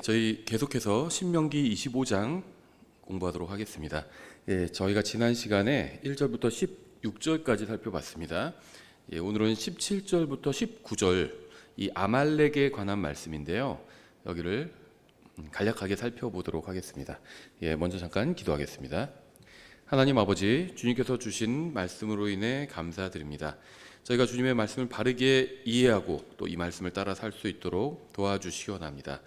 저희 계속해서 신명기 25장 공부하도록 하겠습니다. 저희가 지난 시간에 1절부터 16절까지 살펴봤습니다. 오늘은 17절부터 19절 이 아말렉에 관한 말씀인데요. 여기를 간략하게 살펴보도록 하겠습니다. 먼저 잠깐 기도하겠습니다. 하나님 아버지, 주님께서 주신 말씀으로 인해 감사드립니다. 저희가 주님의 말씀을 바르게 이해하고 또 이 말씀을 따라 살 수 있도록 도와주시기 원합니다.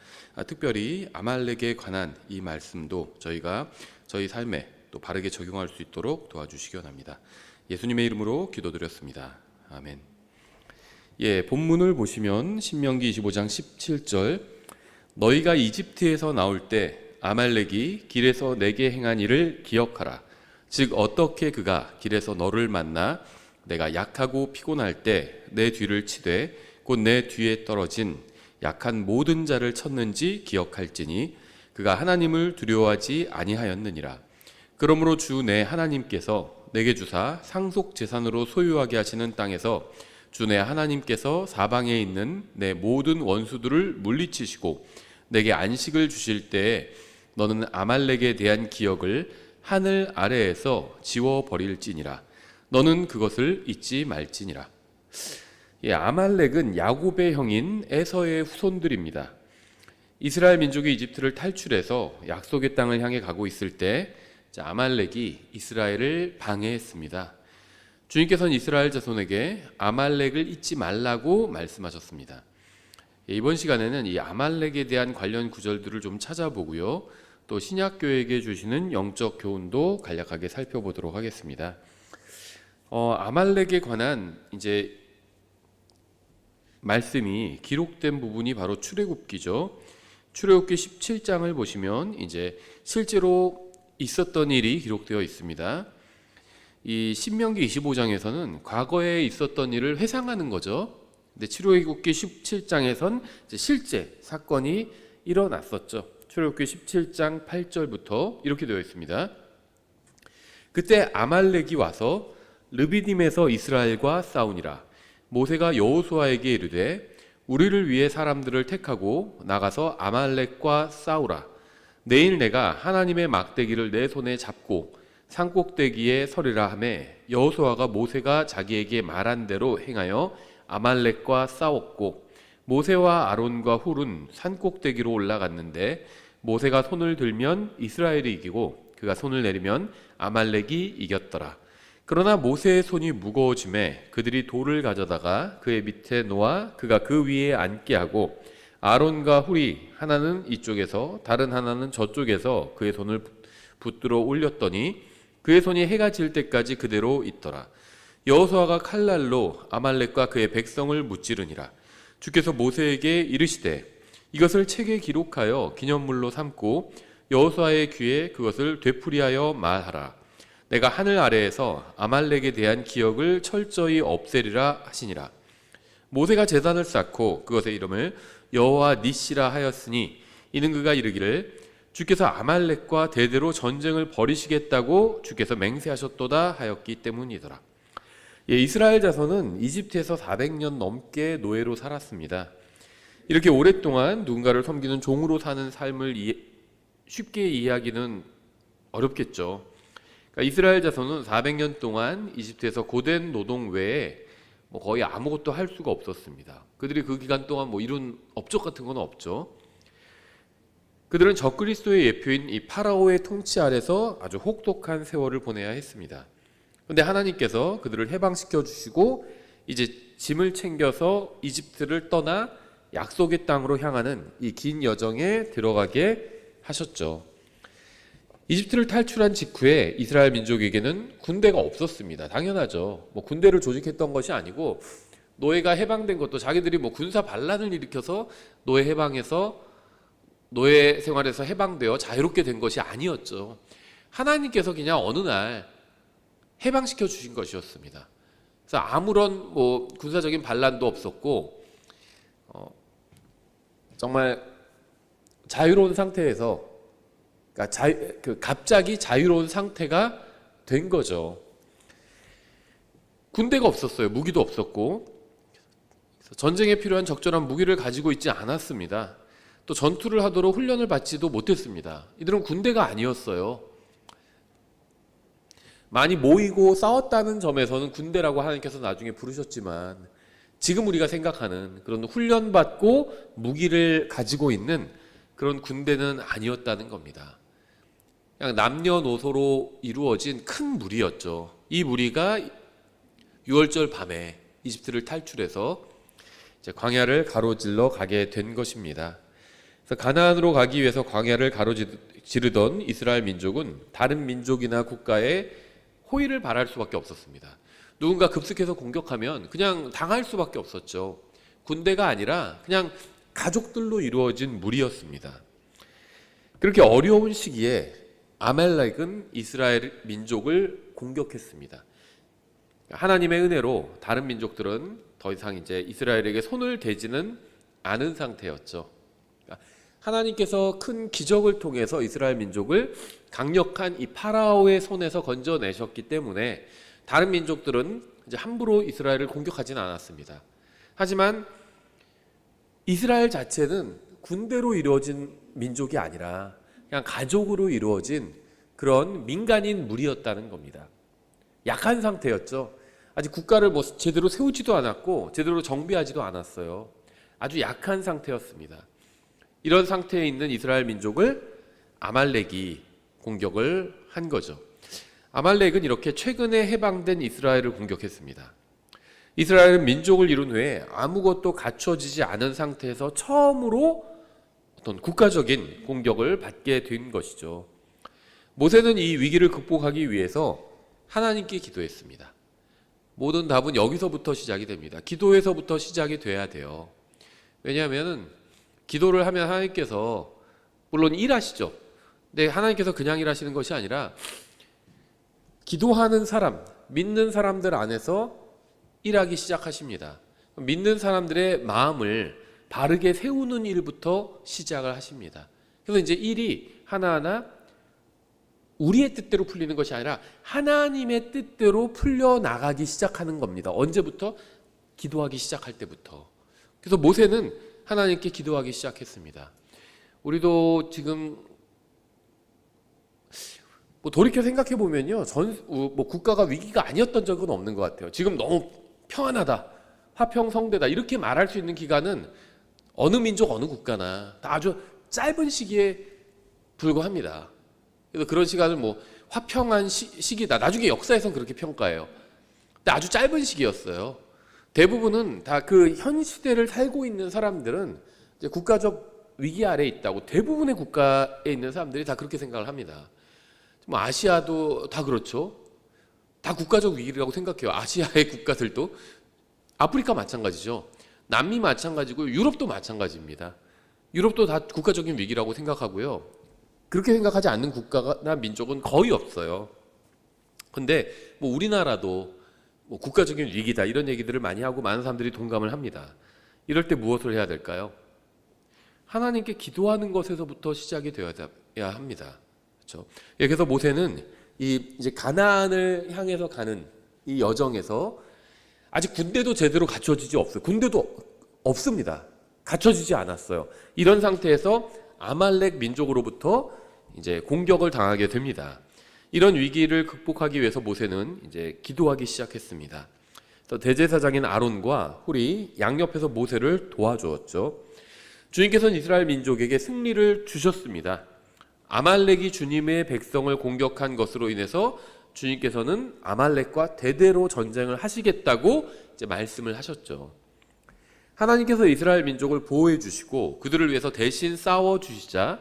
특별히 아말렉에 관한 이 말씀도 저희가 저희 삶에 또 바르게 적용할 수 있도록 도와주시기 원합니다. 예수님의 이름으로 기도드렸습니다. 아멘. 본문을 보시면 신명기 25장 17절, 너희가 이집트에서 나올 때 아말렉이 길에서 내게 행한 일을 기억하라. 즉 어떻게 그가 길에서 너를 만나 내가 약하고 피곤할 때 내 뒤를 치되 곧 내 뒤에 떨어진 약한 모든 자를 쳤는지 기억할지니 그가 하나님을 두려워하지 아니하였느니라. 그러므로 주 내 하나님께서 내게 주사 상속 재산으로 소유하게 하시는 땅에서 주 내 하나님께서 사방에 있는 내 모든 원수들을 물리치시고 내게 안식을 주실 때에 너는 아말렉에 대한 기억을 하늘 아래에서 지워버릴지니라. 너는 그것을 잊지 말지니라. 아말렉은 야곱의 형인 에서의 후손들입니다. 이스라엘 민족이 이집트를 탈출해서 약속의 땅을 향해 가고 있을 때 아말렉이 이스라엘을 방해했습니다. 주님께서는 이스라엘 자손에게 아말렉을 잊지 말라고 말씀하셨습니다. 이번 시간에는 이 아말렉에 대한 관련 구절들을 좀 찾아보고요. 또 신약교회에게 주시는 영적 교훈도 간략하게 살펴보도록 하겠습니다. 아말렉에 관한 이제 말씀이 기록된 부분이 바로 출애굽기죠. 출애굽기 17장을 보시면 이제 실제로 있었던 일이 기록되어 있습니다. 이 신명기 25장에서는 과거에 있었던 일을 회상하는 거죠. 근데 출애굽기 17장에선 이제 실제 사건이 일어났었죠. 출애굽기 17장 8절부터 이렇게 되어 있습니다. 그때 아말렉이 와서 르비딤에서 이스라엘과 싸우니라. 모세가 여호수아에게 이르되 우리를 위해 사람들을 택하고 나가서 아말렉과 싸우라. 내일 내가 하나님의 막대기를 내 손에 잡고 산꼭대기에 서리라 하매 여호수아가 모세가 자기에게 말한 대로 행하여 아말렉과 싸웠고 모세와 아론과 훌은 산꼭대기로 올라갔는데 모세가 손을 들면 이스라엘이 이기고 그가 손을 내리면 아말렉이 이겼더라. 그러나 모세의 손이 무거워짐에 그들이 돌을 가져다가 그의 밑에 놓아 그가 그 위에 앉게 하고 아론과 훌이 하나는 이쪽에서 다른 하나는 저쪽에서 그의 손을 붙들어 올렸더니 그의 손이 해가 질 때까지 그대로 있더라. 여호수아가 칼날로 아말렉과 그의 백성을 무찌르니라. 주께서 모세에게 이르시되 이것을 책에 기록하여 기념물로 삼고 여호수아의 귀에 그것을 되풀이하여 말하라. 내가 하늘 아래에서 아말렉에 대한 기억을 철저히 없애리라 하시니라. 모세가 제단을 쌓고 그것의 이름을 여호와 니시라 하였으니 이는 그가 이르기를 주께서 아말렉과 대대로 전쟁을 벌이시겠다고 주께서 맹세하셨도다 하였기 때문이더라. 이스라엘 자손은 이집트에서 400년 넘게 노예로 살았습니다. 이렇게 오랫동안 누군가를 섬기는 종으로 사는 삶을 쉽게 이해하기는 어렵겠죠. 그러니까 이스라엘 자손은 400년 동안 이집트에서 고된 노동 외에 거의 아무것도 할 수가 없었습니다. 그들이 그 기간 동안 이룬 업적 같은 건 없죠. 그들은 적그리스도의 예표인 이 파라오의 통치 아래서 아주 혹독한 세월을 보내야 했습니다. 그런데 하나님께서 그들을 해방시켜 주시고 이제 짐을 챙겨서 이집트를 떠나 약속의 땅으로 향하는 이 긴 여정에 들어가게 하셨죠. 이집트를 탈출한 직후에 이스라엘 민족에게는 군대가 없었습니다. 당연하죠. 군대를 조직했던 것이 아니고 노예가 해방된 것도 자기들이 군사 반란을 일으켜서 노예 해방해서 노예 생활에서 해방되어 자유롭게 된 것이 아니었죠. 하나님께서 그냥 어느 날 해방시켜 주신 것이었습니다. 그래서 아무런 군사적인 반란도 없었고 정말 자유로운 상태에서 갑자기 자유로운 상태가 된 거죠. 군대가 없었어요. 무기도 없었고 전쟁에 필요한 적절한 무기를 가지고 있지 않았습니다. 또 전투를 하도록 훈련을 받지도 못했습니다. 이들은 군대가 아니었어요. 많이 모이고 싸웠다는 점에서는 군대라고 하나님께서 나중에 부르셨지만, 지금 우리가 생각하는 그런 훈련받고 무기를 가지고 있는 그런 군대는 아니었다는 겁니다. 그냥 남녀노소로 이루어진 큰 무리였죠. 이 무리가 6월절 밤에 이집트를 탈출해서 이제 광야를 가로질러 가게 된 것입니다. 그래서 가나안으로 가기 위해서 광야를 가로지르던 이스라엘 민족은 다른 민족이나 국가에 호의를 바랄 수밖에 없었습니다. 누군가 급습해서 공격하면 그냥 당할 수밖에 없었죠. 군대가 아니라 그냥 가족들로 이루어진 무리였습니다. 그렇게 어려운 시기에 아말렉은 이스라엘 민족을 공격했습니다. 하나님의 은혜로 다른 민족들은 더 이상 이제 이스라엘에게 손을 대지는 않은 상태였죠. 하나님께서 큰 기적을 통해서 이스라엘 민족을 강력한 이 파라오의 손에서 건져내셨기 때문에 다른 민족들은 이제 함부로 이스라엘을 공격하지는 않았습니다. 하지만 이스라엘 자체는 군대로 이루어진 민족이 아니라 그냥 가족으로 이루어진 그런 민간인 무리였다는 겁니다. 약한 상태였죠. 아직 국가를 제대로 세우지도 않았고 제대로 정비하지도 않았어요. 아주 약한 상태였습니다. 이런 상태에 있는 이스라엘 민족을 아말렉이 공격을 한 거죠. 아말렉은 이렇게 최근에 해방된 이스라엘을 공격했습니다. 이스라엘은 민족을 이룬 후에 아무것도 갖춰지지 않은 상태에서 처음으로 어떤 국가적인 공격을 받게 된 것이죠. 모세는 이 위기를 극복하기 위해서 하나님께 기도했습니다. 모든 답은 여기서부터 시작이 됩니다. 기도에서부터 시작이 돼야 돼요. 왜냐하면 기도를 하면 하나님께서 물론 일하시죠. 근데 하나님께서 그냥 일하시는 것이 아니라 기도하는 사람, 믿는 사람들 안에서 일하기 시작하십니다. 믿는 사람들의 마음을 바르게 세우는 일부터 시작을 하십니다. 그래서 이제 일이 하나하나 우리의 뜻대로 풀리는 것이 아니라 하나님의 뜻대로 풀려나가기 시작하는 겁니다. 언제부터? 기도하기 시작할 때부터. 그래서 모세는 하나님께 기도하기 시작했습니다. 우리도 지금 돌이켜 생각해 보면요, 국가가 위기가 아니었던 적은 없는 것 같아요. 지금 너무 평안하다, 화평성대다 이렇게 말할 수 있는 기간은 어느 민족 어느 국가나 다 아주 짧은 시기에 불과합니다. 그래서 그런 시간을 화평한 시기다. 나중에 역사에선 그렇게 평가해요. 근데 아주 짧은 시기였어요. 대부분은 다 그 현 시대를 살고 있는 사람들은 이제 국가적 위기 아래에 있다고, 대부분의 국가에 있는 사람들이 다 그렇게 생각을 합니다. 아시아도 다 그렇죠. 다 국가적 위기라고 생각해요. 아시아의 국가들도. 아프리카 마찬가지죠. 남미 마찬가지고 유럽도 마찬가지입니다. 유럽도 다 국가적인 위기라고 생각하고요. 그렇게 생각하지 않는 국가나 민족은 거의 없어요. 근데 우리나라도 국가적인 위기다 이런 얘기들을 많이 하고 많은 사람들이 동감을 합니다. 이럴 때 무엇을 해야 될까요? 하나님께 기도하는 것에서부터 시작이 되어야 합니다. 그렇죠? 그래서 모세는 이제 가나안을 향해서 가는 이 여정에서 아직 군대도 제대로 갖춰지지 없어요. 군대도 없습니다. 갖춰지지 않았어요. 이런 상태에서 아말렉 민족으로부터 이제 공격을 당하게 됩니다. 이런 위기를 극복하기 위해서 모세는 이제 기도하기 시작했습니다. 대제사장인 아론과 훌이 양옆에서 모세를 도와주었죠. 주님께서는 이스라엘 민족에게 승리를 주셨습니다. 아말렉이 주님의 백성을 공격한 것으로 인해서 주님께서는 아말렉과 대대로 전쟁을 하시겠다고 이제 말씀을 하셨죠. 하나님께서 이스라엘 민족을 보호해 주시고 그들을 위해서 대신 싸워 주시자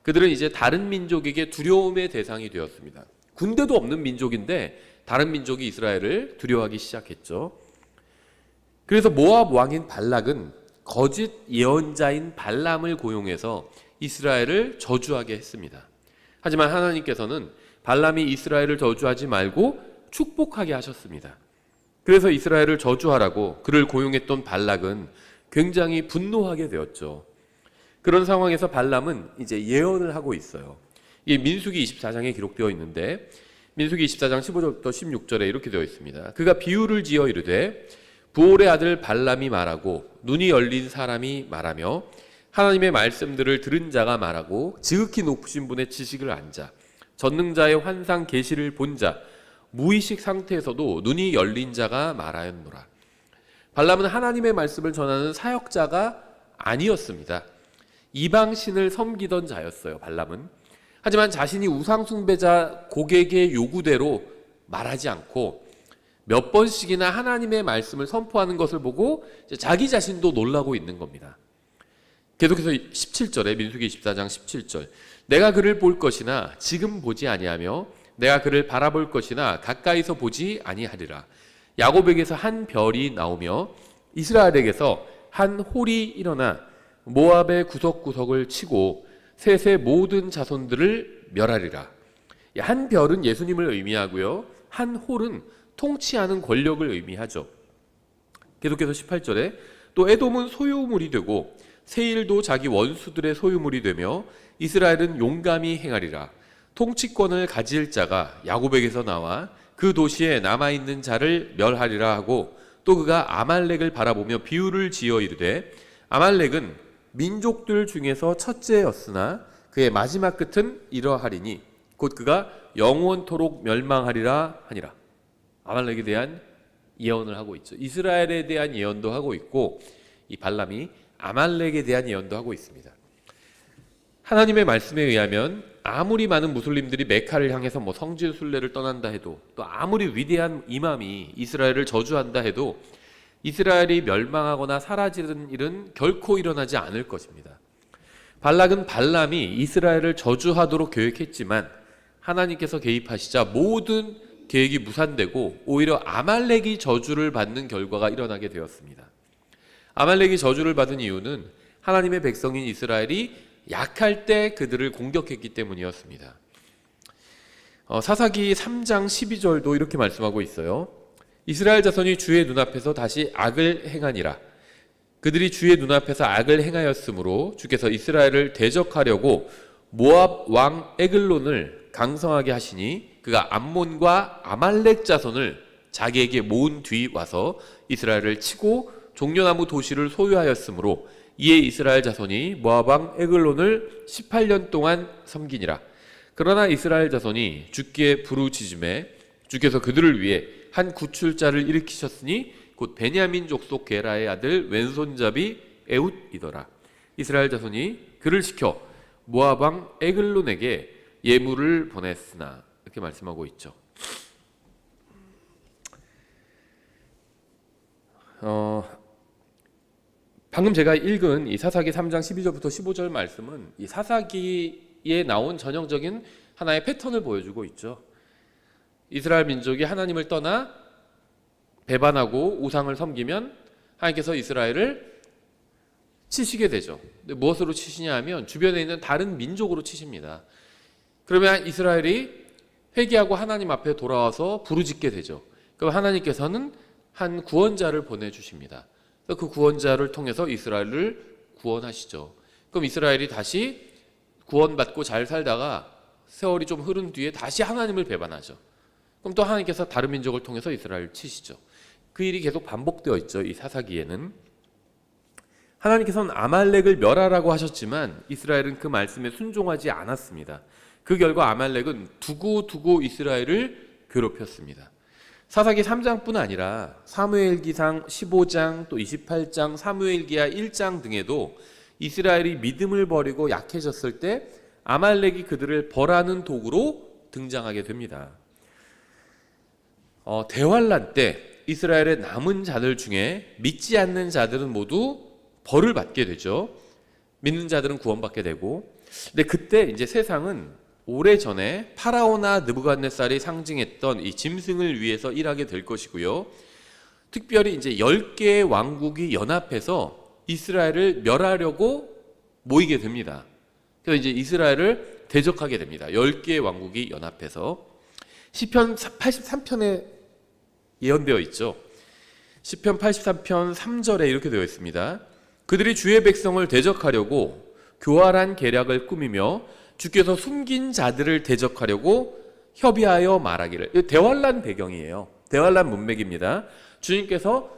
그들은 이제 다른 민족에게 두려움의 대상이 되었습니다. 군대도 없는 민족인데 다른 민족이 이스라엘을 두려워하기 시작했죠. 그래서 모압 왕인 발락은 거짓 예언자인 발람을 고용해서 이스라엘을 저주하게 했습니다. 하지만 하나님께서는 발람이 이스라엘을 저주하지 말고 축복하게 하셨습니다. 그래서 이스라엘을 저주하라고 그를 고용했던 발락은 굉장히 분노하게 되었죠. 그런 상황에서 발람은 이제 예언을 하고 있어요. 이게 민수기 24장에 기록되어 있는데 민수기 24장 15절부터 16절에 이렇게 되어 있습니다. 그가 비유를 지어 이르되 부올의 아들 발람이 말하고 눈이 열린 사람이 말하며 하나님의 말씀들을 들은 자가 말하고 지극히 높으신 분의 지식을 안 자, 전능자의 환상 계시를 본 자, 무의식 상태에서도 눈이 열린 자가 말하였노라. 발람은 하나님의 말씀을 전하는 사역자가 아니었습니다. 이방신을 섬기던 자였어요, 발람은. 하지만 자신이 우상숭배자 고객의 요구대로 말하지 않고 몇 번씩이나 하나님의 말씀을 선포하는 것을 보고 자기 자신도 놀라고 있는 겁니다. 계속해서 17절에 민수기 24장 17절, 내가 그를 볼 것이나 지금 보지 아니하며 내가 그를 바라볼 것이나 가까이서 보지 아니하리라. 야곱에게서 한 별이 나오며 이스라엘에게서 한 홀이 일어나 모압의 구석구석을 치고 셋의 모든 자손들을 멸하리라. 한 별은 예수님을 의미하고요, 한 홀은 통치하는 권력을 의미하죠. 계속해서 18절에 또 에돔은 소유물이 되고 세일도 자기 원수들의 소유물이 되며 이스라엘은 용감히 행하리라. 통치권을 가질 자가 야곱에게서 나와 그 도시에 남아있는 자를 멸하리라 하고, 또 그가 아말렉을 바라보며 비유를 지어 이르되 아말렉은 민족들 중에서 첫째였으나 그의 마지막 끝은 이러하리니 곧 그가 영원토록 멸망하리라 하니라. 아말렉에 대한 예언을 하고 있죠. 이스라엘에 대한 예언도 하고 있고, 이 발람이 아말렉에 대한 예언도 하고 있습니다. 하나님의 말씀에 의하면 아무리 많은 무슬림들이 메카를 향해서 성지 순례를 떠난다 해도, 또 아무리 위대한 이맘이 이스라엘을 저주한다 해도 이스라엘이 멸망하거나 사라지는 일은 결코 일어나지 않을 것입니다. 발락은 발람이 이스라엘을 저주하도록 계획했지만 하나님께서 개입하시자 모든 계획이 무산되고 오히려 아말렉이 저주를 받는 결과가 일어나게 되었습니다. 아말렉이 저주를 받은 이유는 하나님의 백성인 이스라엘이 약할 때 그들을 공격했기 때문이었습니다. 사사기 3장 12절도 이렇게 말씀하고 있어요. 이스라엘 자손이 주의 눈앞에서 다시 악을 행하니라. 그들이 주의 눈앞에서 악을 행하였으므로 주께서 이스라엘을 대적하려고 모압 왕 에글론을 강성하게 하시니 그가 암몬과 아말렉 자손을 자기에게 모은 뒤 와서 이스라엘을 치고 종려나무 도시를 소유하였으므로 이에 이스라엘 자손이 모압 왕 에글론을 18년 동안 섬기니라. 그러나 이스라엘 자손이 주께 부르짖음에 주께서 그들을 위해 한 구출자를 일으키셨으니 곧 베냐민 족속 게라의 아들 왼손잡이 에훗이더라. 이스라엘 자손이 그를 시켜 모압 왕 에글론에게 예물을 보냈으나, 이렇게 말씀하고 있죠. 방금 제가 읽은 이 사사기 3장 12절부터 15절 말씀은 이 사사기에 나온 전형적인 하나의 패턴을 보여주고 있죠. 이스라엘 민족이 하나님을 떠나 배반하고 우상을 섬기면 하나님께서 이스라엘을 치시게 되죠. 근데 무엇으로 치시냐 하면 주변에 있는 다른 민족으로 치십니다. 그러면 이스라엘이 회개하고 하나님 앞에 돌아와서 부르짖게 되죠. 그럼 하나님께서는 한 구원자를 보내주십니다. 그 구원자를 통해서 이스라엘을 구원하시죠. 그럼 이스라엘이 다시 구원받고 잘 살다가 세월이 좀 흐른 뒤에 다시 하나님을 배반하죠. 그럼 또 하나님께서 다른 민족을 통해서 이스라엘을 치시죠. 그 일이 계속 반복되어 있죠. 이 사사기에는 하나님께서는 아말렉을 멸하라고 하셨지만 이스라엘은 그 말씀에 순종하지 않았습니다. 그 결과 아말렉은 두고두고 이스라엘을 괴롭혔습니다. 사사기 3장뿐 아니라 사무엘기상 15장 또 28장 사무엘기하 1장 등에도 이스라엘이 믿음을 버리고 약해졌을 때 아말렉이 그들을 벌하는 도구로 등장하게 됩니다. 대환란 때 이스라엘의 남은 자들 중에 믿지 않는 자들은 모두 벌을 받게 되죠. 믿는 자들은 구원받게 되고, 근데 그때 이제 세상은 오래전에 파라오나 느부갓네살이 상징했던 이 짐승을 위해서 일하게 될 것이고요. 특별히 이제 10개의 왕국이 연합해서 이스라엘을 멸하려고 모이게 됩니다. 그래서 이제 이스라엘을 대적하게 됩니다. 10개의 왕국이 연합해서. 시편 83편에 예언되어 있죠. 시편 83편 3절에 이렇게 되어 있습니다. 그들이 주의 백성을 대적하려고 교활한 계략을 꾸미며 주께서 숨긴 자들을 대적하려고 협의하여 말하기를. 대환란 배경이에요. 대환란 문맥입니다. 주님께서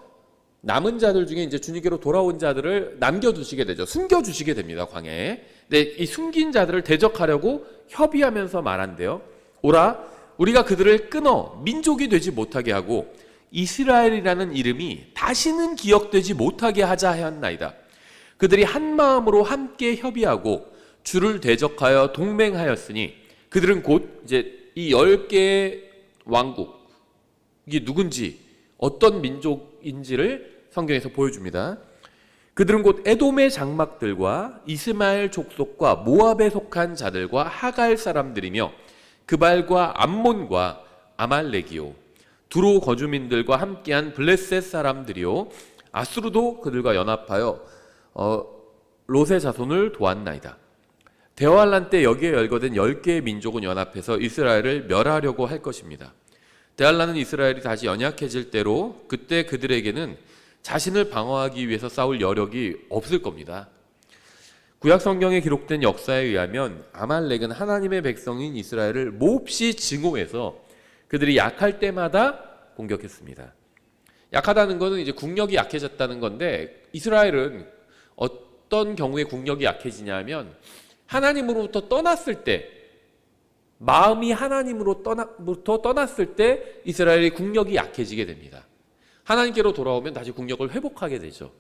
남은 자들 중에 이제 주님께로 돌아온 자들을 남겨두시게 되죠. 숨겨주시게 됩니다, 광야에. 근데 이 숨긴 자들을 대적하려고 협의하면서 말한대요. 오라, 우리가 그들을 끊어 민족이 되지 못하게 하고 이스라엘이라는 이름이 다시는 기억되지 못하게 하자 하였나이다. 그들이 한 마음으로 함께 협의하고 주를 대적하여 동맹하였으니 그들은 곧 이제 이 10개의 왕국, 이게 누군지 어떤 민족인지를 성경에서 보여줍니다. 그들은 곧 에돔의 장막들과 이스마엘 족속과 모압에 속한 자들과 하갈 사람들이며 그발과 암몬과 아말렉이요 두로 거주민들과 함께한 블레셋 사람들이요 아수르도 그들과 연합하여 롯의 자손을 도왔나이다. 대환란 때 여기에 열거된 10개의 민족은 연합해서 이스라엘을 멸하려고 할 것입니다. 대환란은 이스라엘이 다시 연약해질 때로 그때 그들에게는 자신을 방어하기 위해서 싸울 여력이 없을 겁니다. 구약 성경에 기록된 역사에 의하면 아말렉은 하나님의 백성인 이스라엘을 몹시 증오해서 그들이 약할 때마다 공격했습니다. 약하다는 것은 이제 국력이 약해졌다는 건데, 이스라엘은 어떤 경우에 국력이 약해지냐면 하나님으로부터 떠났을 때, 마음이 하나님으로부터 떠났을 때 이스라엘의 국력이 약해지게 됩니다. 하나님께로 돌아오면 다시 국력을 회복하게 되죠.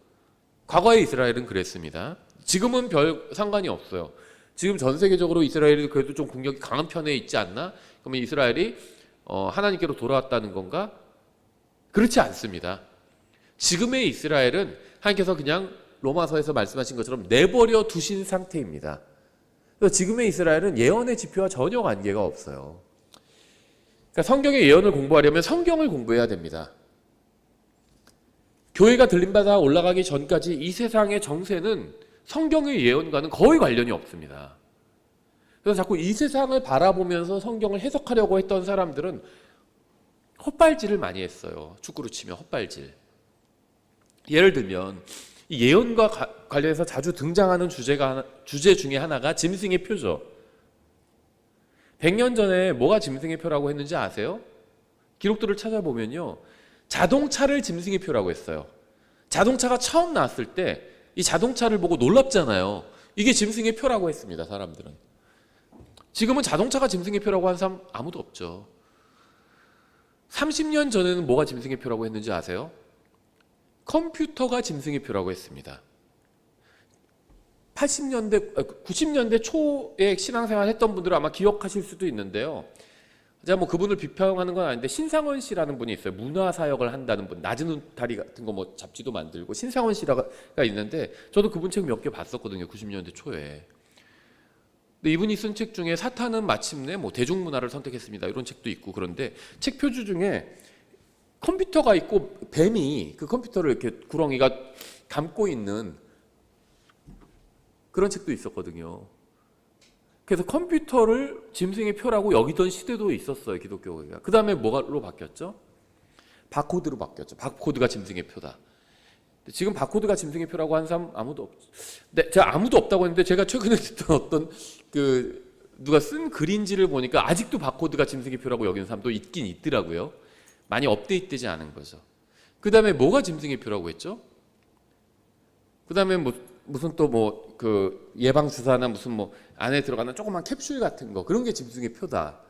과거의 이스라엘은 그랬습니다. 지금은 별 상관이 없어요. 지금 전 세계적으로 이스라엘이 그래도 좀 국력이 강한 편에 있지 않나? 그러면 이스라엘이 하나님께로 돌아왔다는 건가? 그렇지 않습니다. 지금의 이스라엘은 하나님께서 그냥 로마서에서 말씀하신 것처럼 내버려 두신 상태입니다. 그래서 지금의 이스라엘은 예언의 지표와 전혀 관계가 없어요. 그러니까 성경의 예언을 공부하려면 성경을 공부해야 됩니다. 교회가 들림받아 올라가기 전까지 이 세상의 정세는 성경의 예언과는 거의 관련이 없습니다. 그래서 자꾸 이 세상을 바라보면서 성경을 해석하려고 했던 사람들은 헛발질을 많이 했어요. 축구로 치면 헛발질. 예를 들면 이 예언과 관련해서 자주 등장하는 주제 중에 하나가 짐승의 표죠. 100년 전에 뭐가 짐승의 표라고 했는지 아세요? 기록들을 찾아보면요, 자동차를 짐승의 표라고 했어요. 자동차가 처음 나왔을 때 이 자동차를 보고 놀랍잖아요. 이게 짐승의 표라고 했습니다, 사람들은. 지금은 자동차가 짐승의 표라고 하는 사람 아무도 없죠. 30년 전에는 뭐가 짐승의 표라고 했는지 아세요? 컴퓨터가 짐승의 표라고 했습니다. 90년대 초에 신앙생활 했던 분들은 아마 기억하실 수도 있는데요. 제가 뭐 그분을 비평하는 건 아닌데, 신상원 씨라는 분이 있어요. 문화사역을 한다는 분, 낮은 울타리 같은 거 뭐 잡지도 만들고, 신상원 씨가 있는데 저도 그분 책 몇 개 봤었거든요. 90년대 초에. 근데 이분이 쓴 책 중에 사탄은 마침내 뭐 대중문화를 선택했습니다, 이런 책도 있고. 그런데 책 표지 중에 컴퓨터가 있고 뱀이 그 컴퓨터를 이렇게 구렁이가 감고 있는 그런 책도 있었거든요. 그래서 컴퓨터를 짐승의 표라고 여기던 시대도 있었어요, 기독교가. 그 다음에 뭐로 바뀌었죠? 바코드로 바뀌었죠. 바코드가 짐승의 표다. 지금 바코드가 짐승의 표라고 하는 사람 아무도 없죠. 네, 제가 아무도 없다고 했는데, 제가 최근에 듣던 어떤 누가 쓴 글인지를 보니까 아직도 바코드가 짐승의 표라고 여기는 사람도 있긴 있더라고요. 많이 업데이트되지 않은 거죠. 그 다음에 뭐가 짐승의 표라고 했죠? 그 다음에 무슨 또 예방 주사나 무슨 뭐 안에 들어가는 조그만 캡슐 같은 거, 그런 게 짐승의 표다.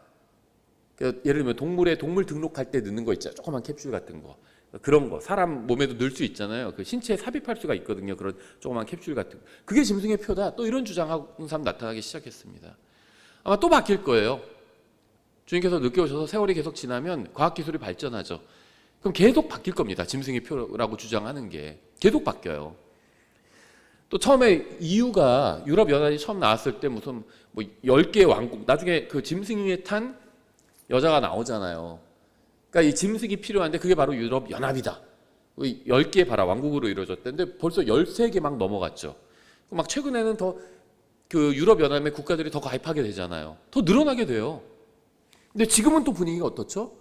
그러니까 예를 들면 동물 등록할 때 넣는 거 있잖아요. 조그만 캡슐 같은 거. 그런 거 사람 몸에도 넣을 수 있잖아요. 그 신체에 삽입할 수가 있거든요. 그런 조그만 캡슐 같은 거. 그게 짐승의 표다. 또 이런 주장하는 사람 나타나기 시작했습니다. 아마 또 바뀔 거예요. 주님께서 늦게 오셔서 세월이 계속 지나면 과학기술이 발전하죠. 그럼 계속 바뀔 겁니다. 짐승의 표라고 주장하는 게 계속 바뀌어요. 또 처음에 EU가, 유럽연합이 처음 나왔을 때 무슨 뭐 10개의 왕국, 나중에 그 짐승에 탄 여자가 나오잖아요. 그러니까 이 짐승이 필요한데 그게 바로 유럽연합이다. 10개 봐라, 왕국으로 이루어졌는데 벌써 13개 막 넘어갔죠. 막 최근에는 더 그 유럽연합의 국가들이 더 가입하게 되잖아요. 더 늘어나게 돼요. 근데 지금은 또 분위기가 어떻죠?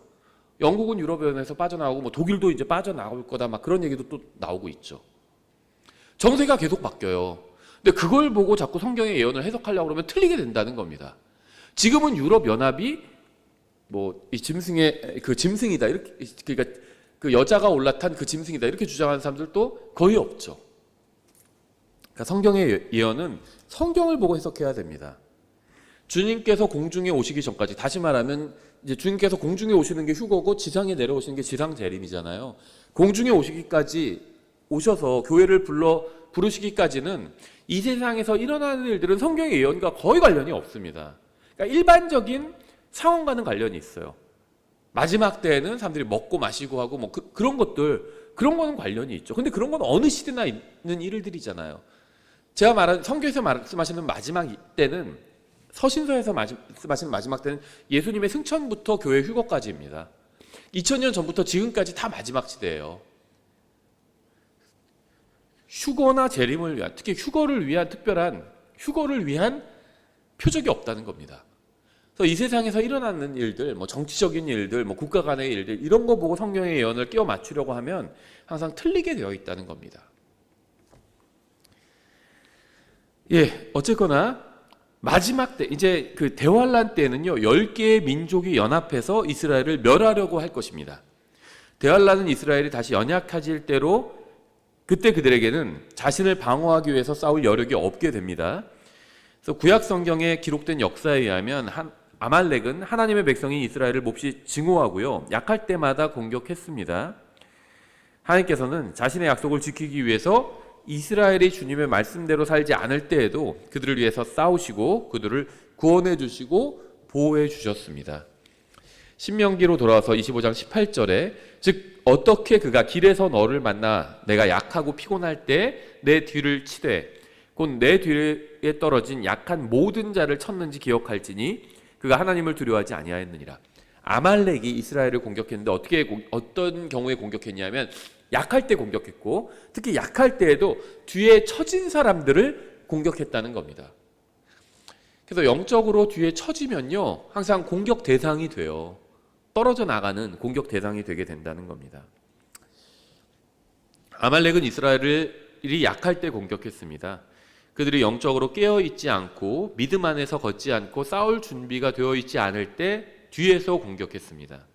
영국은 유럽연합에서 빠져나오고 뭐 독일도 이제 빠져나올 거다, 막 그런 얘기도 또 나오고 있죠. 정세가 계속 바뀌어요. 근데 그걸 보고 자꾸 성경의 예언을 해석하려고 그러면 틀리게 된다는 겁니다. 지금은 유럽연합이 뭐 이 짐승이다, 이렇게, 그러니까 그 여자가 올라탄 그 짐승이다 이렇게 주장하는 사람들도 거의 없죠. 그러니까 성경의 예언은 성경을 보고 해석해야 됩니다. 주님께서 공중에 오시기 전까지, 다시 말하면 이제 주님께서 공중에 오시는 게 휴거고 지상에 내려오시는 게 지상 재림이잖아요. 공중에 오시기까지 오셔서 교회를 부르시기까지는 이 세상에서 일어나는 일들은 성경의 예언과 거의 관련이 없습니다. 그러니까 일반적인 상황과는 관련이 있어요. 마지막 때에는 사람들이 먹고 마시고 하고 뭐 그런 것들, 그런 거는 관련이 있죠. 근데 그런 건 어느 시대나 있는 일들이잖아요. 제가 말한 성경에서 말씀하시는 마지막 때는, 서신서에서 말씀하시는 마지막 때는 예수님의 승천부터 교회 휴거까지입니다. 2000년 전부터 지금까지 다 마지막 시대예요. 휴거나 재림을 위한, 특히 휴거를 위한 특별한, 휴거를 위한 표적이 없다는 겁니다. 그래서 이 세상에서 일어나는 일들, 뭐 정치적인 일들, 뭐 국가 간의 일들, 이런 거 보고 성경의 예언을 끼워 맞추려고 하면 항상 틀리게 되어 있다는 겁니다. 예, 어쨌거나 마지막 때, 이제 그 대환란 때는요, 10개의 민족이 연합해서 이스라엘을 멸하려고 할 것입니다. 대환란은 이스라엘이 다시 연약해질 때로, 그때 그들에게는 자신을 방어하기 위해서 싸울 여력이 없게 됩니다. 그래서 구약 성경에 기록된 역사에 의하면 아말렉은 하나님의 백성인 이스라엘을 몹시 증오하고요, 약할 때마다 공격했습니다. 하나님께서는 자신의 약속을 지키기 위해서 이스라엘이 주님의 말씀대로 살지 않을 때에도 그들을 위해서 싸우시고 그들을 구원해 주시고 보호해 주셨습니다. 신명기로 돌아와서 25장 18절에 즉 어떻게 그가 길에서 너를 만나 내가 약하고 피곤할 때 내 뒤를 치되 곧 내 뒤에 떨어진 약한 모든 자를 쳤는지 기억할지니 그가 하나님을 두려워하지 아니하였느니라. 아말렉이 이스라엘을 공격했는데 어떤 경우에 공격했냐면 약할 때 공격했고, 특히 약할 때에도 뒤에 처진 사람들을 공격했다는 겁니다. 그래서 영적으로 뒤에 처지면요, 항상 공격 대상이 돼요. 떨어져 나가는 공격 대상이 되게 된다는 겁니다. 아말렉은 이스라엘이 약할 때 공격했습니다. 그들이 영적으로 깨어있지 않고 믿음 안에서 걷지 않고 싸울 준비가 되어 있지 않을 때 뒤에서 공격했습니다.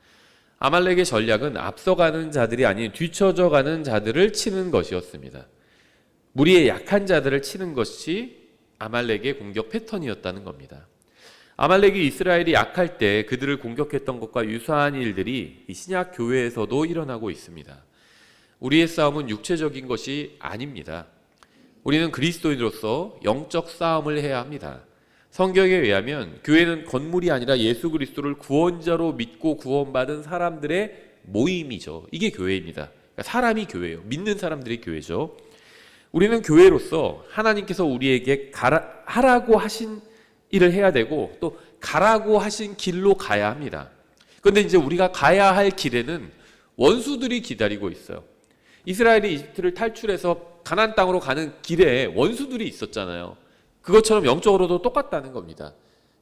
아말렉의 전략은 앞서가는 자들이 아닌 뒤처져가는 자들을 치는 것이었습니다. 무리의 약한 자들을 치는 것이 아말렉의 공격 패턴이었다는 겁니다. 아말렉이 이스라엘이 약할 때 그들을 공격했던 것과 유사한 일들이 이 신약 교회에서도 일어나고 있습니다. 우리의 싸움은 육체적인 것이 아닙니다. 우리는 그리스도인으로서 영적 싸움을 해야 합니다. 성경에 의하면 교회는 건물이 아니라 예수 그리스도를 구원자로 믿고 구원받은 사람들의 모임이죠. 이게 교회입니다. 그러니까 사람이 교회예요. 믿는 사람들이 교회죠. 우리는 교회로서 하나님께서 우리에게 하라고 하신 일을 해야 되고 또 가라고 하신 길로 가야 합니다. 그런데 이제 우리가 가야 할 길에는 원수들이 기다리고 있어요. 이스라엘이 이집트를 탈출해서 가나안 땅으로 가는 길에 원수들이 있었잖아요. 그것처럼 영적으로도 똑같다는 겁니다.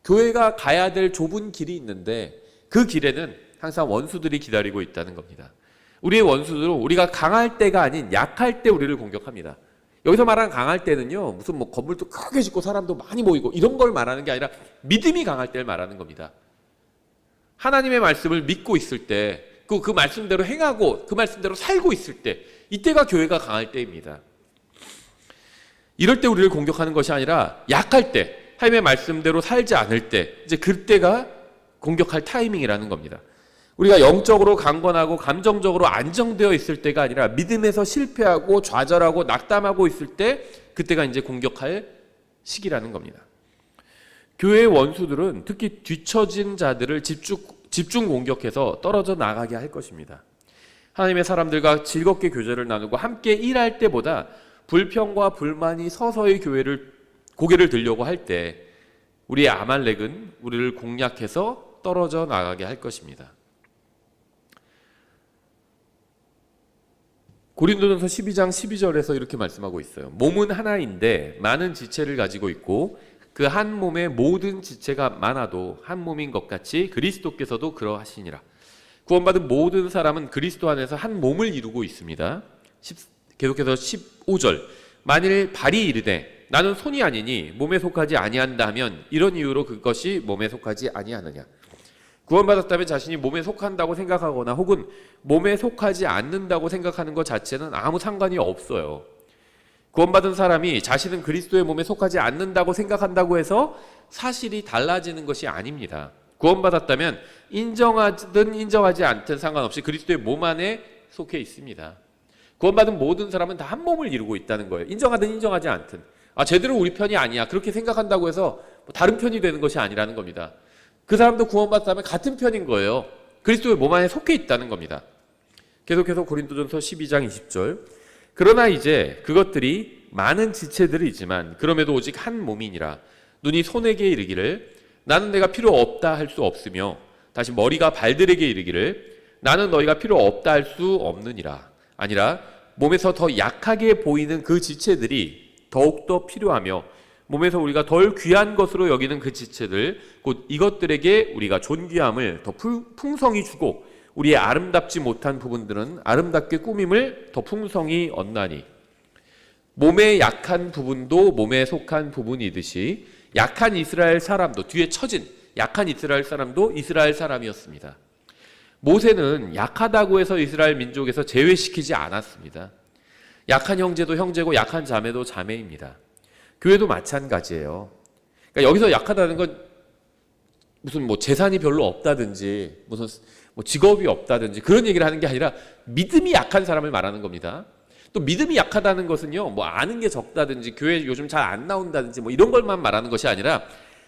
교회가 가야 될 좁은 길이 있는데 그 길에는 항상 원수들이 기다리고 있다는 겁니다. 우리의 원수들은 우리가 강할 때가 아닌 약할 때 우리를 공격합니다. 여기서 말하는 강할 때는요, 무슨 뭐 건물도 크게 짓고 사람도 많이 모이고 이런 걸 말하는 게 아니라 믿음이 강할 때를 말하는 겁니다. 하나님의 말씀을 믿고 있을 때, 그 말씀대로 행하고 그 말씀대로 살고 있을 때, 이때가 교회가 강할 때입니다. 이럴 때 우리를 공격하는 것이 아니라 약할 때, 하나님의 말씀대로 살지 않을 때, 이제 그때가 공격할 타이밍이라는 겁니다. 우리가 영적으로 강건하고 감정적으로 안정되어 있을 때가 아니라 믿음에서 실패하고 좌절하고 낙담하고 있을 때, 그때가 이제 공격할 시기라는 겁니다. 교회의 원수들은 특히 뒤처진 자들을 집중 공격해서 떨어져 나가게 할 것입니다. 하나님의 사람들과 즐겁게 교제를 나누고 함께 일할 때보다 불평과 불만이 서서히 고개를 들려고 할 때 우리의 아말렉은 우리를 공략해서 떨어져 나가게 할 것입니다. 고린도전서 12장 12절에서 이렇게 말씀하고 있어요. 몸은 하나인데 많은 지체를 가지고 있고 그 한 몸에 모든 지체가 많아도 한 몸인 것 같이 그리스도께서도 그러하시니라. 구원받은 모든 사람은 그리스도 안에서 한 몸을 이루고 있습니다. 계속해서 15절. 만일 발이 이르되 나는 손이 아니니 몸에 속하지 아니한다 하면 이런 이유로 그것이 몸에 속하지 아니하느냐. 구원받았다면 자신이 몸에 속한다고 생각하거나 혹은 몸에 속하지 않는다고 생각하는 것 자체는 아무 상관이 없어요. 구원받은 사람이 자신은 그리스도의 몸에 속하지 않는다고 생각한다고 해서 사실이 달라지는 것이 아닙니다. 구원받았다면 인정하든 인정하지 않든 상관없이 그리스도의 몸 안에 속해 있습니다. 구원받은 모든 사람은 다 한 몸을 이루고 있다는 거예요. 인정하든 인정하지 않든. 제대로 우리 편이 아니야. 그렇게 생각한다고 해서 다른 편이 되는 것이 아니라는 겁니다. 그 사람도 구원받았다면 같은 편인 거예요. 그리스도의 몸 안에 속해 있다는 겁니다. 계속해서 고린도전서 12장 20절. 그러나 이제 그것들이 많은 지체들이지만 그럼에도 오직 한 몸이니라. 눈이 손에게 이르기를 나는 내가 필요 없다 할 수 없으며 다시 머리가 발들에게 이르기를 나는 너희가 필요 없다 할 수 없느니라. 아니라 몸에서 더 약하게 보이는 그 지체들이 더욱더 필요하며 몸에서 우리가 덜 귀한 것으로 여기는 그 지체들 곧 이것들에게 우리가 존귀함을 더 풍성히 주고 우리의 아름답지 못한 부분들은 아름답게 꾸밈을 더 풍성히 얻나니 몸의 약한 부분도 몸에 속한 부분이듯이 약한 이스라엘 사람도 뒤에 처진 약한 이스라엘 사람도 이스라엘 사람이었습니다. 모세는 약하다고 해서 이스라엘 민족에서 제외시키지 않았습니다. 약한 형제도 형제고 약한 자매도 자매입니다. 교회도 마찬가지예요. 그러니까 여기서 약하다는 건 무슨 재산이 별로 없다든지 무슨 직업이 없다든지 그런 얘기를 하는 게 아니라 믿음이 약한 사람을 말하는 겁니다. 또 믿음이 약하다는 것은요, 아는 게 적다든지 교회 요즘 잘 안 나온다든지 이런 것만 말하는 것이 아니라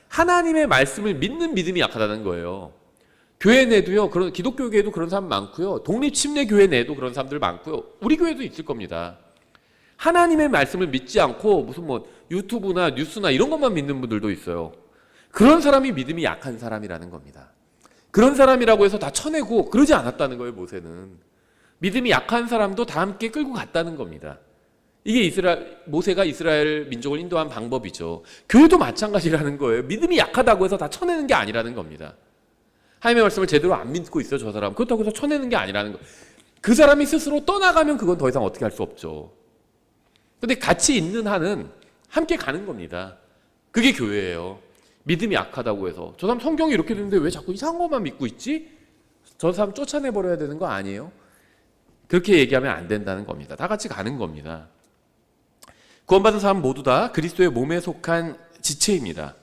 하나님의 말씀을 믿는 믿음이 약하다는 거예요. 교회 내도요, 그런 기독교 교회도 그런 사람 많고요, 독립 침례 교회 내도 그런 사람들 많고요, 우리 교회도 있을 겁니다. 하나님의 말씀을 믿지 않고 무슨 유튜브나 뉴스나 이런 것만 믿는 분들도 있어요. 그런 사람이 믿음이 약한 사람이라는 겁니다. 그런 사람이라고 해서 다 쳐내고 그러지 않았다는 거예요. 모세는 믿음이 약한 사람도 다 함께 끌고 갔다는 겁니다. 이게 모세가 이스라엘 민족을 인도한 방법이죠. 교회도 마찬가지라는 거예요. 믿음이 약하다고 해서 다 쳐내는 게 아니라는 겁니다. 하나님의 말씀을 제대로 안 믿고 있어요, 저 사람. 그렇다고 해서 쳐내는 게 아니라는 거예요. 그 사람이 스스로 떠나가면 그건 더 이상 어떻게 할 수 없죠. 근데 같이 있는 한은 함께 가는 겁니다. 그게 교회예요. 믿음이 약하다고 해서 저 사람 성경이 이렇게 되는데 왜 자꾸 이상한 것만 믿고 있지? 저 사람 쫓아내버려야 되는 거 아니에요? 그렇게 얘기하면 안 된다는 겁니다. 다 같이 가는 겁니다. 구원받은 사람 모두 다 그리스도의 몸에 속한 지체입니다.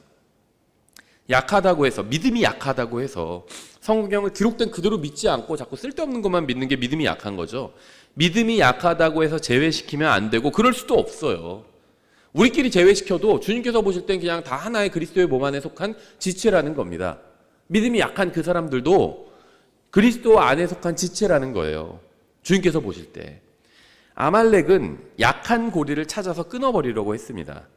약하다고 해서, 믿음이 약하다고 해서 성경을 기록된 그대로 믿지 않고 자꾸 쓸데없는 것만 믿는 게 믿음이 약한 거죠. 믿음이 약하다고 해서 제외시키면 안 되고 그럴 수도 없어요. 우리끼리 제외시켜도 주님께서 보실 땐 그냥 다 하나의 그리스도의 몸 안에 속한 지체라는 겁니다. 믿음이 약한 그 사람들도 그리스도 안에 속한 지체라는 거예요. 주님께서 보실 때. 아말렉은 약한 고리를 찾아서 끊어버리려고 했습니다.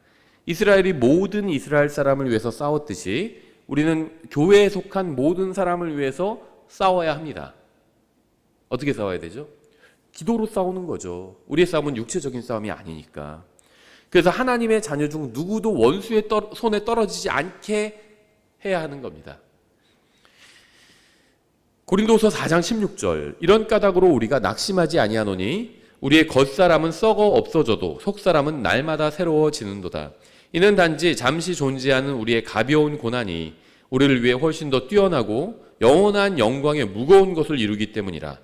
이스라엘이 모든 이스라엘 사람을 위해서 싸웠듯이 우리는 교회에 속한 모든 사람을 위해서 싸워야 합니다. 어떻게 싸워야 되죠? 기도로 싸우는 거죠. 우리의 싸움은 육체적인 싸움이 아니니까. 그래서 하나님의 자녀 중 누구도 원수의 손에 떨어지지 않게 해야 하는 겁니다. 고린도서 4장 16절 이런 까닭으로 우리가 낙심하지 아니하노니 우리의 겉사람은 썩어 없어져도 속사람은 날마다 새로워지는도다. 이는 단지 잠시 존재하는 우리의 가벼운 고난이 우리를 위해 훨씬 더 뛰어나고 영원한 영광의 무거운 것을 이루기 때문이라.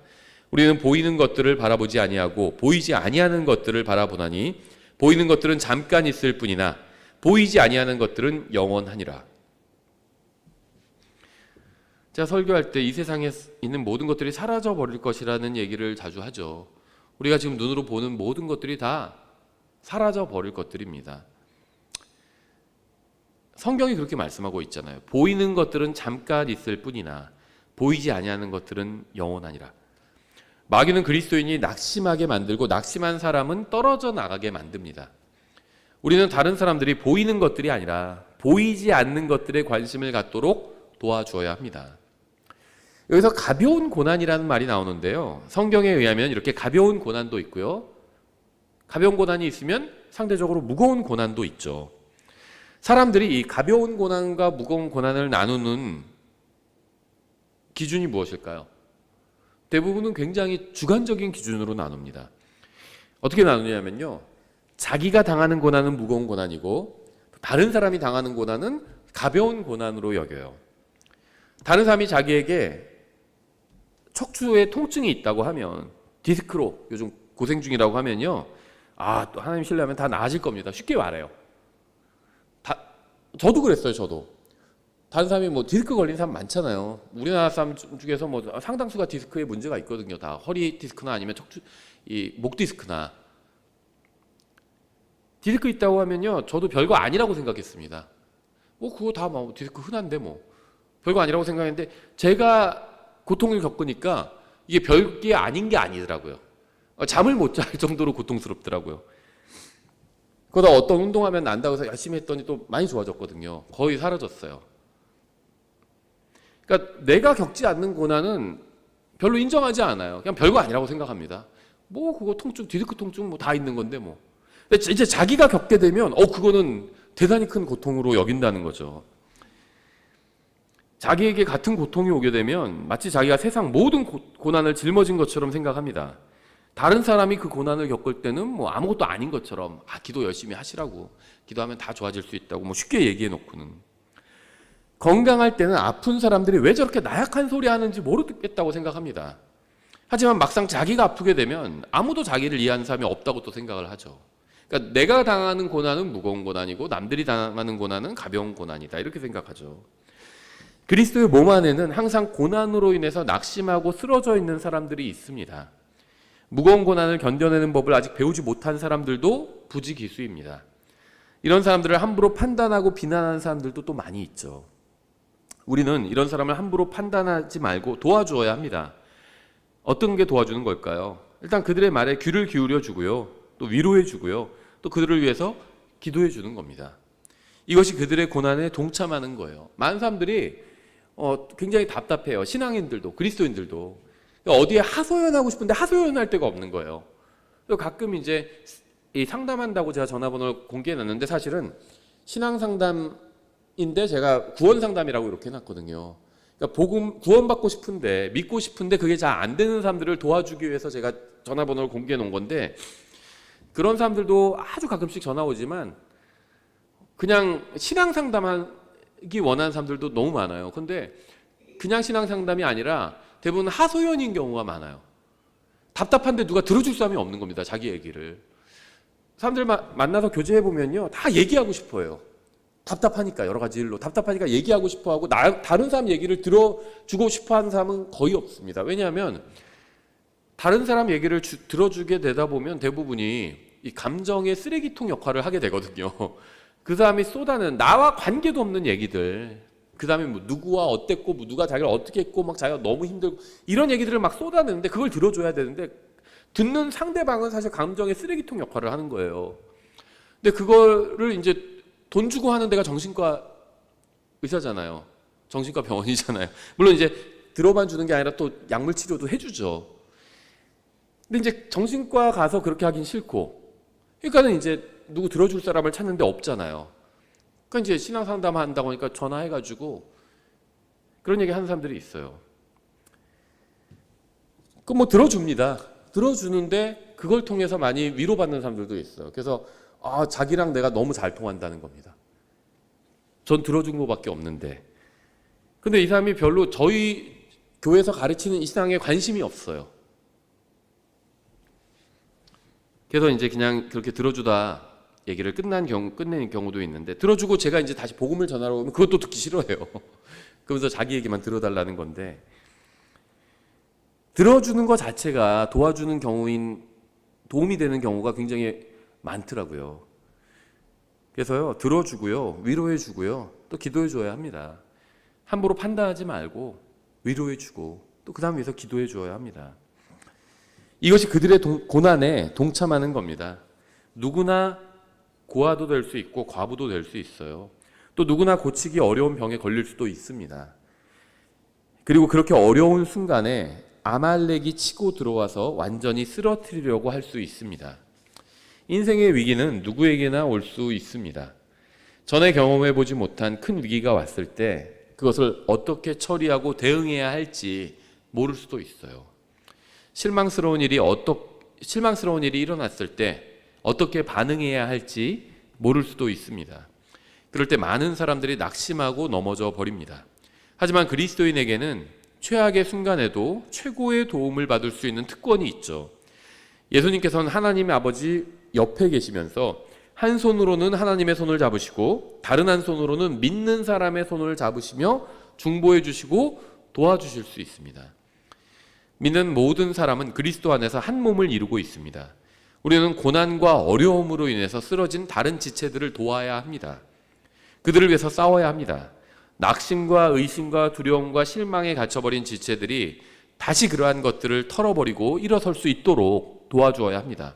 우리는 보이는 것들을 바라보지 아니하고 보이지 아니하는 것들을 바라보나니 보이는 것들은 잠깐 있을 뿐이나 보이지 아니하는 것들은 영원하니라. 제가 설교할 때 이 세상에 있는 모든 것들이 사라져 버릴 것이라는 얘기를 자주 하죠. 우리가 지금 눈으로 보는 모든 것들이 다 사라져 버릴 것들입니다. 성경이 그렇게 말씀하고 있잖아요. 보이는 것들은 잠깐 있을 뿐이나 보이지 아니하는 것들은 영원하니라. 마귀는 그리스도인이 낙심하게 만들고 낙심한 사람은 떨어져 나가게 만듭니다. 우리는 다른 사람들이 보이는 것들이 아니라 보이지 않는 것들에 관심을 갖도록 도와주어야 합니다. 여기서 가벼운 고난이라는 말이 나오는데요. 성경에 의하면 이렇게 가벼운 고난도 있고요. 가벼운 고난이 있으면 상대적으로 무거운 고난도 있죠. 사람들이 이 가벼운 고난과 무거운 고난을 나누는 기준이 무엇일까요? 대부분은 굉장히 주관적인 기준으로 나눕니다. 어떻게 나누냐면요. 자기가 당하는 고난은 무거운 고난이고 다른 사람이 당하는 고난은 가벼운 고난으로 여겨요. 다른 사람이 자기에게 척추에 통증이 있다고 하면, 디스크로 요즘 고생 중이라고 하면요, 또 하나님 신뢰하면 다 나아질 겁니다. 쉽게 말해요. 저도 그랬어요. 저도 다른 사람이 뭐 디스크 걸린 사람 많잖아요. 우리나라 사람 중에서 뭐 상당수가 디스크에 문제가 있거든요. 다 허리 디스크나 아니면 목 디스크나. 디스크 있다고 하면요, 저도 별거 아니라고 생각했습니다. 그거 다 뭐 디스크 흔한데 뭐 별거 아니라고 생각했는데, 제가 고통을 겪으니까 이게 별게 아닌 게 아니더라고요. 잠을 못 잘 정도로 고통스럽더라고요. 그러다 어떤 운동하면 난다고 해서 열심히 했더니 또 많이 좋아졌거든요. 거의 사라졌어요. 그러니까 내가 겪지 않는 고난은 별로 인정하지 않아요. 그냥 별거 아니라고 생각합니다. 그거 통증, 디스크 통증 뭐 다 있는 건데 뭐. 근데 이제 자기가 겪게 되면 그거는 대단히 큰 고통으로 여긴다는 거죠. 자기에게 같은 고통이 오게 되면 마치 자기가 세상 모든 고난을 짊어진 것처럼 생각합니다. 다른 사람이 그 고난을 겪을 때는 뭐 아무것도 아닌 것처럼 기도 열심히 하시라고, 기도하면 다 좋아질 수 있다고 뭐 쉽게 얘기해 놓고는, 건강할 때는 아픈 사람들이 왜 저렇게 나약한 소리 하는지 모르겠다고 생각합니다. 하지만 막상 자기가 아프게 되면 아무도 자기를 이해하는 사람이 없다고 또 생각을 하죠. 그러니까 내가 당하는 고난은 무거운 고난이고 남들이 당하는 고난은 가벼운 고난이다, 이렇게 생각하죠. 그리스도의 몸 안에는 항상 고난으로 인해서 낙심하고 쓰러져 있는 사람들이 있습니다. 무거운 고난을 견뎌내는 법을 아직 배우지 못한 사람들도 부지기수입니다. 이런 사람들을 함부로 판단하고 비난하는 사람들도 또 많이 있죠. 우리는 이런 사람을 함부로 판단하지 말고 도와주어야 합니다. 어떤 게 도와주는 걸까요? 일단 그들의 말에 귀를 기울여 주고요, 또 위로해 주고요, 또 그들을 위해서 기도해 주는 겁니다. 이것이 그들의 고난에 동참하는 거예요. 많은 사람들이 굉장히 답답해요. 신앙인들도, 그리스도인들도. 어디에 하소연하고 싶은데 하소연할 데가 없는 거예요. 가끔 이제 상담한다고 제가 전화번호를 공개해놨는데, 사실은 신앙 상담인데 제가 구원 상담이라고 이렇게 해놨거든요. 그러니까 구원받고 싶은데, 믿고 싶은데 그게 잘 안 되는 사람들을 도와주기 위해서 제가 전화번호를 공개해 놓은 건데, 그런 사람들도 아주 가끔씩 전화 오지만 그냥 신앙 상담하기 원하는 사람들도 너무 많아요. 근데 그냥 신앙 상담이 아니라 대부분 하소연인 경우가 많아요. 답답한데 누가 들어줄 사람이 없는 겁니다. 자기 얘기를. 사람들 만나서 교제해보면요, 다 얘기하고 싶어요. 답답하니까, 여러 가지 일로 답답하니까 얘기하고 싶어하고, 다른 사람 얘기를 들어주고 싶어하는 사람은 거의 없습니다. 왜냐하면 다른 사람 얘기를 들어주게 되다 보면 대부분이 이 감정의 쓰레기통 역할을 하게 되거든요. 그 사람이 쏟아내는 나와 관계도 없는 얘기들, 그 다음에 뭐 누구와 어땠고, 뭐 누가 자기를 어떻게 했고, 막 자기가 너무 힘들고, 이런 얘기들을 막 쏟아내는데 그걸 들어줘야 되는데, 듣는 상대방은 사실 감정의 쓰레기통 역할을 하는 거예요. 근데 그거를 이제 돈 주고 하는 데가 정신과 의사잖아요. 정신과 병원이잖아요. 물론 이제 들어만 주는 게 아니라 또 약물 치료도 해주죠. 근데 이제 정신과 가서 그렇게 하긴 싫고, 그러니까는 이제 누구 들어줄 사람을 찾는데 없잖아요. 그러니까 이제 신앙 상담 한다고 하니까 전화해가지고 그런 얘기 하는 사람들이 있어요. 그 뭐 들어줍니다. 들어주는데 그걸 통해서 많이 위로받는 사람들도 있어요. 그래서 자기랑 내가 너무 잘 통한다는 겁니다. 전 들어준 것밖에 없는데. 근데 이 사람이 별로 저희 교회에서 가르치는 이 신앙에 관심이 없어요. 그래서 이제 그냥 그렇게 들어주다 얘기를 끝내는 경우도 있는데, 들어주고 제가 이제 다시 복음을 전하러 오면 그것도 듣기 싫어해요. 그러면서 자기 얘기만 들어달라는 건데, 들어주는 것 자체가 도와주는 도움이 되는 경우가 굉장히 많더라고요. 그래서요, 들어주고요, 위로해주고요, 또 기도해줘야 합니다. 함부로 판단하지 말고 위로해주고, 또 그 다음 위해서 기도해줘야 합니다. 이것이 그들의 고난에 동참하는 겁니다. 누구나 고아도 될 수 있고 과부도 될 수 있어요. 또 누구나 고치기 어려운 병에 걸릴 수도 있습니다. 그리고 그렇게 어려운 순간에 아말렉이 치고 들어와서 완전히 쓰러뜨리려고 할 수 있습니다. 인생의 위기는 누구에게나 올 수 있습니다. 전에 경험해보지 못한 큰 위기가 왔을 때 그것을 어떻게 처리하고 대응해야 할지 모를 수도 있어요. 실망스러운 일이 일어났을 때 어떻게 반응해야 할지 모를 수도 있습니다. 그럴 때 많은 사람들이 낙심하고 넘어져 버립니다. 하지만 그리스도인에게는 최악의 순간에도 최고의 도움을 받을 수 있는 특권이 있죠. 예수님께서는 하나님의 아버지 옆에 계시면서 한 손으로는 하나님의 손을 잡으시고 다른 한 손으로는 믿는 사람의 손을 잡으시며 중보해 주시고 도와주실 수 있습니다. 믿는 모든 사람은 그리스도 안에서 한 몸을 이루고 있습니다. 우리는 고난과 어려움으로 인해서 쓰러진 다른 지체들을 도와야 합니다. 그들을 위해서 싸워야 합니다. 낙심과 의심과 두려움과 실망에 갇혀버린 지체들이 다시 그러한 것들을 털어버리고 일어설 수 있도록 도와주어야 합니다.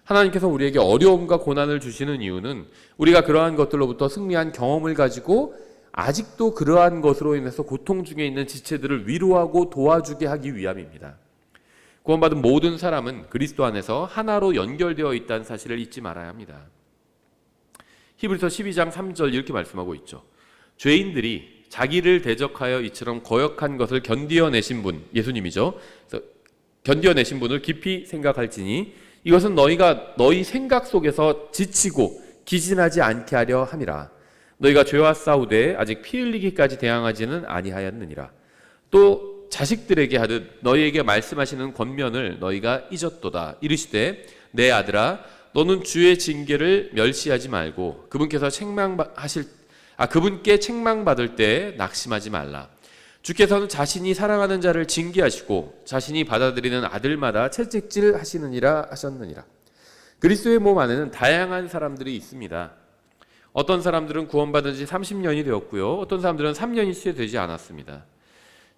하나님께서 우리에게 어려움과 고난을 주시는 이유는 우리가 그러한 것들로부터 승리한 경험을 가지고 아직도 그러한 것으로 인해서 고통 중에 있는 지체들을 위로하고 도와주게 하기 위함입니다. 구원받은 모든 사람은 그리스도 안에서 하나로 연결되어 있다는 사실을 잊지 말아야 합니다. 히브리서 12장 3절 이렇게 말씀하고 있죠. 죄인들이 자기를 대적하여 이처럼 거역한 것을 견디어내신 분, 예수님이죠. 그래서 견디어내신 분을 깊이 생각할지니 이것은 너희가 너희 생각 속에서 지치고 기진하지 않게 하려 함이라. 너희가 죄와 싸우되 아직 피 흘리기까지 대항하지는 아니하였느니라. 또 자식들에게 하듯 너희에게 말씀하시는 권면을 너희가 잊었도다. 이르시되 내 아들아 너는 주의 징계를 멸시하지 말고 그분께 책망받을 때 낙심하지 말라. 주께서는 자신이 사랑하는 자를 징계하시고 자신이 받아들이는 아들마다 채찍질 하시느니라 하셨느니라. 그리스도의 몸 안에는 다양한 사람들이 있습니다. 어떤 사람들은 구원받은 지 30년이 되었고요. 어떤 사람들은 3년이 채 되지 않았습니다.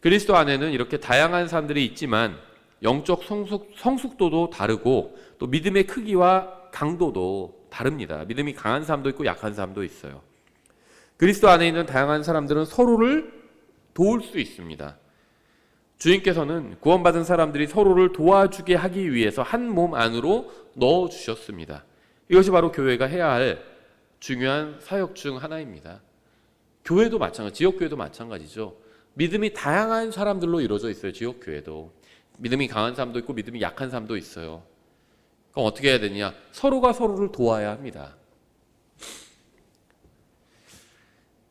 그리스도 안에는 이렇게 다양한 사람들이 있지만 영적 성숙도도 다르고 또 믿음의 크기와 강도도 다릅니다. 믿음이 강한 사람도 있고 약한 사람도 있어요. 그리스도 안에 있는 다양한 사람들은 서로를 도울 수 있습니다. 주님께서는 구원받은 사람들이 서로를 도와주게 하기 위해서 한 몸 안으로 넣어주셨습니다. 이것이 바로 교회가 해야 할 중요한 사역 중 하나입니다. 교회도 마찬가지, 지역교회도 마찬가지죠. 믿음이 다양한 사람들로 이루어져 있어요. 지역교회도 믿음이 강한 사람도 있고 믿음이 약한 사람도 있어요. 그럼 어떻게 해야 되냐? 서로가 서로를 도와야 합니다.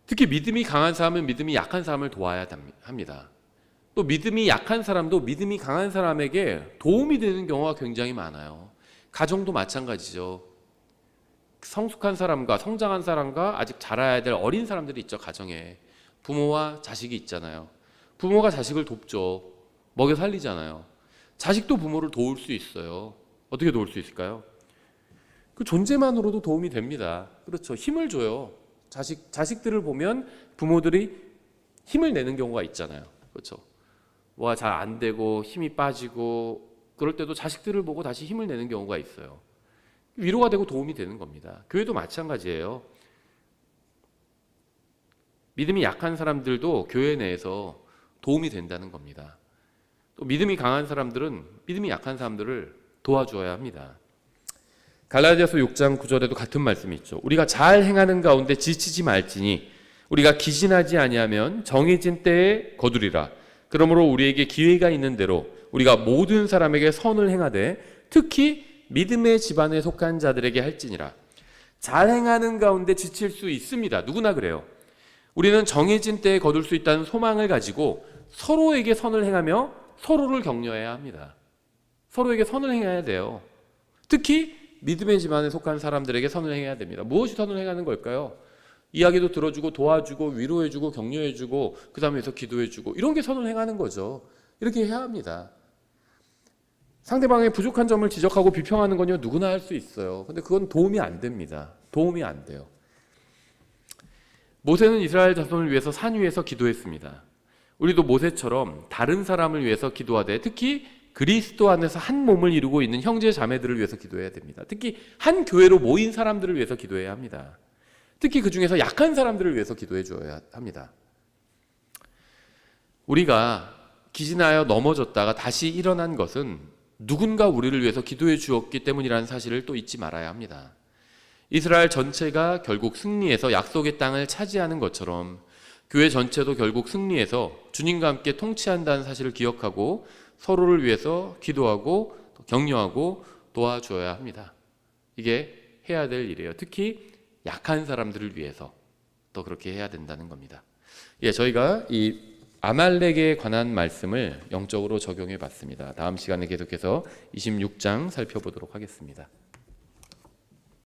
특히 믿음이 강한 사람은 믿음이 약한 사람을 도와야 합니다. 또 믿음이 약한 사람도 믿음이 강한 사람에게 도움이 되는 경우가 굉장히 많아요. 가정도 마찬가지죠. 성숙한 사람과 성장한 사람과 아직 자라야 될 어린 사람들이 있죠. 가정에 부모와 자식이 있잖아요. 부모가 자식을 돕죠. 먹여 살리잖아요. 자식도 부모를 도울 수 있어요. 어떻게 도울 수 있을까요? 그 존재만으로도 도움이 됩니다. 그렇죠. 힘을 줘요. 자식들을 보면 부모들이 힘을 내는 경우가 있잖아요. 그렇죠. 뭐가 잘 안 되고 힘이 빠지고 그럴 때도 자식들을 보고 다시 힘을 내는 경우가 있어요. 위로가 되고 도움이 되는 겁니다. 교회도 마찬가지예요. 믿음이 약한 사람들도 교회 내에서 도움이 된다는 겁니다. 또 믿음이 강한 사람들은 믿음이 약한 사람들을 도와주어야 합니다. 갈라디아서 6장 9절에도 같은 말씀이 있죠. 우리가 잘 행하는 가운데 지치지 말지니 우리가 기진하지 아니하면 정해진 때에 거두리라. 그러므로 우리에게 기회가 있는 대로 우리가 모든 사람에게 선을 행하되 특히 믿음의 집안에 속한 자들에게 할지니라. 잘 행하는 가운데 지칠 수 있습니다. 누구나 그래요. 우리는 정해진 때에 거둘 수 있다는 소망을 가지고 서로에게 선을 행하며 서로를 격려해야 합니다. 서로에게 선을 행해야 돼요. 특히 믿음의 집안에 속한 사람들에게 선을 행해야 됩니다. 무엇이 선을 행하는 걸까요? 이야기도 들어주고 도와주고 위로해주고 격려해주고 그 다음에 해서 기도해주고 이런 게 선을 행하는 거죠. 이렇게 해야 합니다. 상대방의 부족한 점을 지적하고 비평하는 건요 누구나 할 수 있어요. 근데 그건 도움이 안 됩니다. 도움이 안 돼요. 모세는 이스라엘 자손을 위해서 산 위에서 기도했습니다. 우리도 모세처럼 다른 사람을 위해서 기도하되 특히 그리스도 안에서 한 몸을 이루고 있는 형제 자매들을 위해서 기도해야 됩니다. 특히 한 교회로 모인 사람들을 위해서 기도해야 합니다. 특히 그 중에서 약한 사람들을 위해서 기도해 줘야 합니다. 우리가 기진하여 넘어졌다가 다시 일어난 것은 누군가 우리를 위해서 기도해 주었기 때문이라는 사실을 또 잊지 말아야 합니다. 이스라엘 전체가 결국 승리해서 약속의 땅을 차지하는 것처럼 교회 전체도 결국 승리해서 주님과 함께 통치한다는 사실을 기억하고 서로를 위해서 기도하고 격려하고 도와줘야 합니다. 이게 해야 될 일이에요. 특히 약한 사람들을 위해서 또 그렇게 해야 된다는 겁니다. 예, 저희가 이 아말렉에 관한 말씀을 영적으로 적용해 봤습니다. 다음 시간에 계속해서 26장 살펴보도록 하겠습니다.